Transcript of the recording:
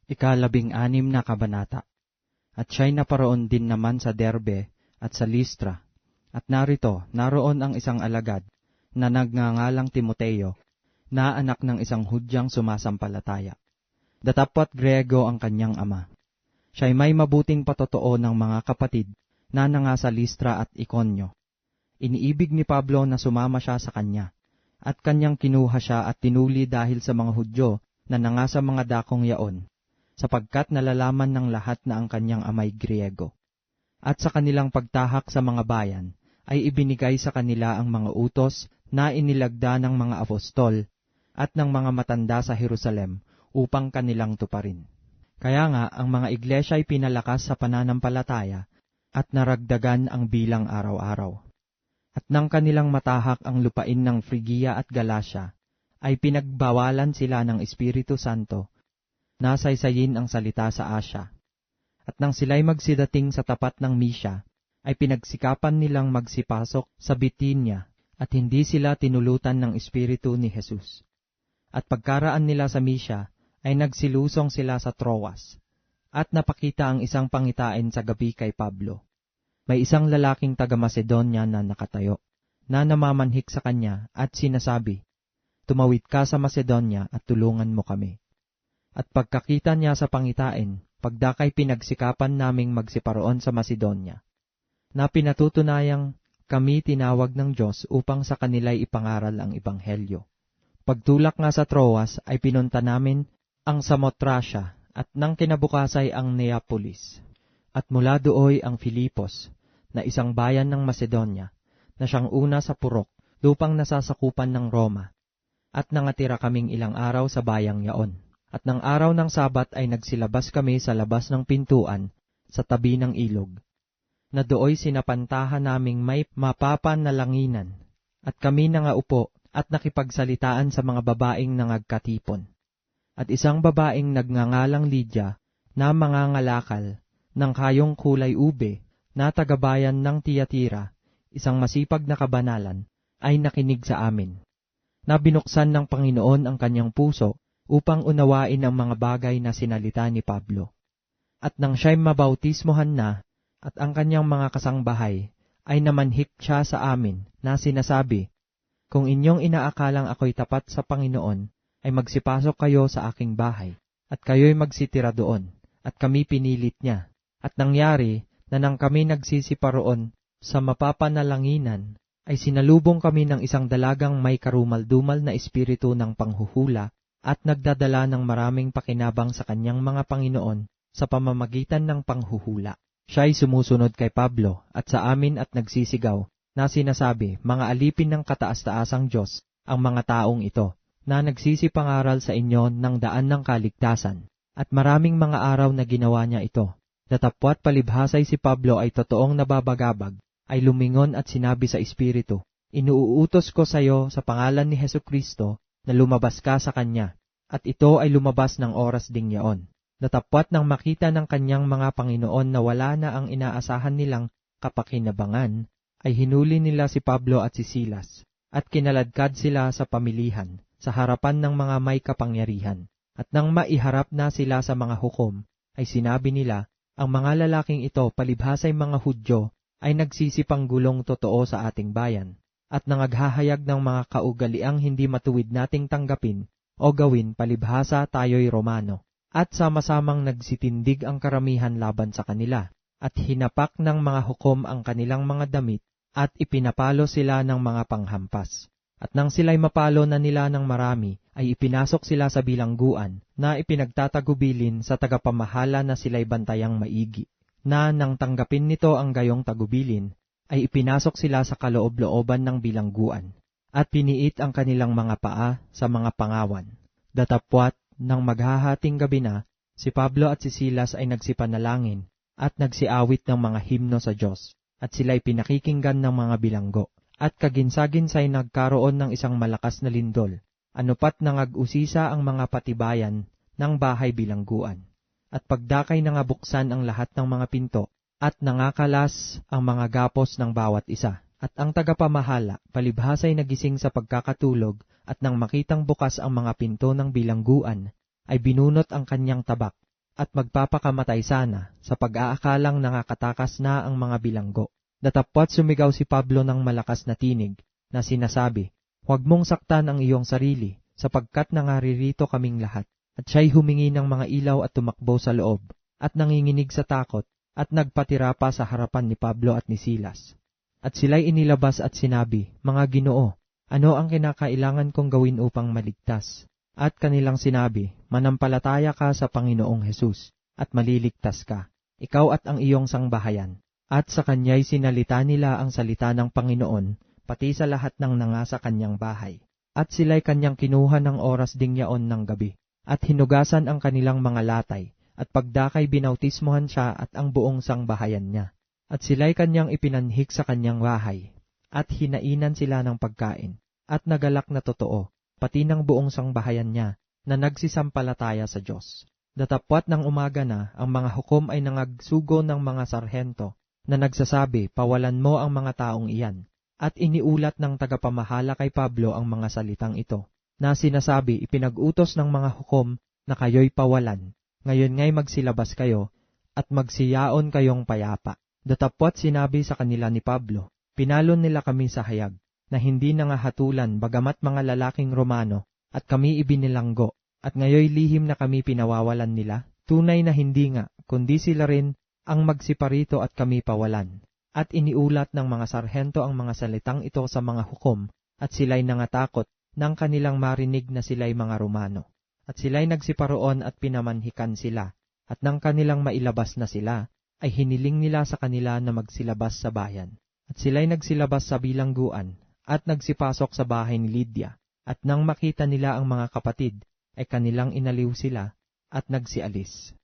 Ika-16 na kabanata. At siya'y naparoon din naman sa Derbe at sa Listra. At naroon ang isang alagad na nagngangalang Timoteo, na anak ng isang Hudyang sumasampalataya. Datapwat Griego ang kanyang ama. Siya'y may mabuting patotoo ng mga kapatid na nanga sa Listra at Iconio. Iniibig ni Pablo na sumama siya sa kanya, at kanyang kinuha siya at tinuli dahil sa mga Hudyo na nanga sa mga dakong yaon, sapagkat nalalaman ng lahat na ang kanyang amay Griego. At sa kanilang pagtahak sa mga bayan, ay ibinigay sa kanila ang mga utos na inilagda ng mga apostol at ng mga matanda sa Jerusalem upang kanilang tuparin. Kaya nga, ang mga iglesia ay pinalakas sa pananampalataya at naragdagan ang bilang araw-araw. At nang kanilang matahak ang lupain ng Phrygia at Galatia, ay pinagbawalan sila ng Espiritu Santo, nasaysayin ang salita sa Asya. At nang sila'y magsidating sa tapat ng Misya, ay pinagsikapan nilang magsipasok sa Bitinia, at hindi sila tinulutan ng Espiritu ni Jesus. At pagkaraan nila sa Misya, ay nagsilusong sila sa Troas, at napakita ang isang pangitain sa gabi kay Pablo. May isang lalaking taga-Macedonia na nakatayo, na namamanhik sa kanya at sinasabi, "Tumawid ka sa Macedonia at tulungan mo kami." At pagkakita niya sa pangitain, pagdakay pinagsikapan naming magsiparoon sa Macedonia, na pinatutunayang kami tinawag ng Diyos upang sa kanila'y ipangaral ang Ebanghelyo. Pagtulak nga sa Troas ay pinunta namin ang Samotracia at nang kinabukasay ang Neapolis. At mula dooy ang Filipos, na isang bayan ng Macedonia, na siyang una sa purok, lupang nasasakupan ng Roma. At nangatira kaming ilang araw sa bayang yaon. At ng araw ng Sabat ay nagsilabas kami sa labas ng pintuan, sa tabi ng ilog, na dooy sinapantahan naming may mapapanalanginan. At kami nangaupo at nakipagsalitaan sa mga babaeng nangagkatipon. At isang babaeng nagngangalang Lydia, na mangangalakal, ng kayong kulay ube, na tagabayan ng Tiyatira, isang masipag na kabanalan, ay nakinig sa amin. Na binuksan ng Panginoon ang kanyang puso, upang unawain ang mga bagay na sinalita ni Pablo. At nang siya'y mabautismohan na, at ang kanyang mga kasangbahay, ay namanhik siya sa amin, na sinasabi, "Kung inyong inaakalang ako'y tapat sa Panginoon, ay magsipasok kayo sa aking bahay, at kayo'y magsitira doon." At kami pinilit niya. At nangyari, na nang kami nagsisiparoon sa mapapanalanginan, ay sinalubong kami ng isang dalagang may karumal-dumal na espiritu ng panghuhula, at nagdadala ng maraming pakinabang sa kanyang mga Panginoon sa pamamagitan ng panghuhula. Siya'y sumusunod kay Pablo at sa amin at nagsisigaw, na sinasabi, "Mga alipin ng kataas-taasang Diyos, ang mga taong ito, na nagsisipangaral sa inyo ng daan ng kaligtasan." At maraming mga araw na ginawa niya ito. Datapwat palibhasay si Pablo ay totoong nababagabag, ay lumingon at sinabi sa Espiritu, "Inuutos ko sa iyo sa pangalan ni Hesukristo na lumabas ka sa kanya." At ito ay lumabas ng oras ding yaon. Datapwat nang makita ng kanyang mga Panginoon na wala na ang inaasahan nilang kapakinabangan, ay hinuli nila si Pablo at si Silas, at kinaladkad sila sa pamilihan, sa harapan ng mga may kapangyarihan. At nang maiharap na sila sa mga hukom, ay sinabi nila, "Ang mga lalaking ito, palibhasay mga Hudyo, ay nagsisipanggulong totoo sa ating bayan, at nangaghahayag ng mga kaugaliang hindi matuwid nating tanggapin o gawin palibhasa tayo'y Romano." At sama-samang nagsitindig ang karamihan laban sa kanila, at hinapak ng mga hukom ang kanilang mga damit, at ipinapalo sila ng mga panghampas. At nang sila'y mapalo na nila ng marami, ay ipinasok sila sa bilangguan, na ipinagtatagubilin sa tagapamahala na sila'y bantayang maigi. Na nang tanggapin nito ang gayong tagubilin, ay ipinasok sila sa kaloob-looban ng bilangguan, at piniit ang kanilang mga paa sa mga pangawan. Datapwat, nang maghahating gabi na, si Pablo at si Silas ay nagsipanalangin, at nagsiawit ng mga himno sa Diyos, at sila'y pinakikinggan ng mga bilanggo. At kaginsa-ginsay nagkaroon ng isang malakas na lindol, anupat nangag-usisa ang mga patibayan ng bahay bilangguan. At pagdakay nangabuksan ang lahat ng mga pinto, at nangakalas ang mga gapos ng bawat isa. At ang tagapamahala, palibhasay nagising sa pagkakatulog, at nang makitang bukas ang mga pinto ng bilangguan, ay binunot ang kanyang tabak, at magpapakamatay sana sa pag-aakalang nakakatakas na ang mga bilanggo. Datapwat sumigaw si Pablo ng malakas na tinig na sinasabi, "Huwag mong saktan ang iyong sarili, sapagkat nangaririto kaming lahat." At siya'y humingi ng mga ilaw at tumakbo sa loob, at nanginginig sa takot, at nagpatira pa sa harapan ni Pablo at ni Silas. At sila'y inilabas at sinabi, "Mga Ginoo, ano ang kinakailangan kong gawin upang maligtas?" At kanilang sinabi, "Manampalataya ka sa Panginoong Hesus, at maliligtas ka, ikaw at ang iyong sangbahayan." At sa kanya'y sinalita nila ang salita ng Panginoon, pati sa lahat ng nangasa kanyang bahay. At sila'y kanyang kinuha ng oras ding yaon ng gabi, at hinugasan ang kanilang mga latay, at pagdakay binautismohan siya at ang buong sangbahayan niya. At sila'y kanyang ipinanhik sa kanyang bahay, at hinainan sila ng pagkain, at nagalak na totoo, pati ng buong sangbahayan niya, na nagsisampalataya sa Diyos. Datapwat ng umaga na, ang mga hukom ay nangagsugo ng mga sarhento, na nagsasabi, "Pawalan mo ang mga taong iyan." At iniulat ng tagapamahala kay Pablo ang mga salitang ito, na sinasabi, "Ipinag-utos ng mga hukom na kayo'y pawalan. Ngayon nga'y magsilabas kayo, at magsiyaon kayong payapa." Datapwat sinabi sa kanila ni Pablo, "Pinalon nila kami sa hayag, na hindi nangahatulan bagamat mga lalaking Romano, at kami ibinilanggo, at ngayoy lihim na kami pinawawalan nila. Tunay na hindi nga, kundi sila rin ang magsiparito at kami pawalan." At iniulat ng mga sarhento ang mga salitang ito sa mga hukom, at sila'y nangatakot nang kanilang marinig na sila'y mga Romano. At sila'y nagsiparoon at pinamanhikan sila, at nang kanilang mailabas na sila, ay hiniling nila sa kanila na magsilabas sa bayan. At sila'y nagsilabas sa bilangguan, at nagsipasok sa bahay ni Lydia, at nang makita nila ang mga kapatid, ay kanilang inaliw sila, at nagsialis.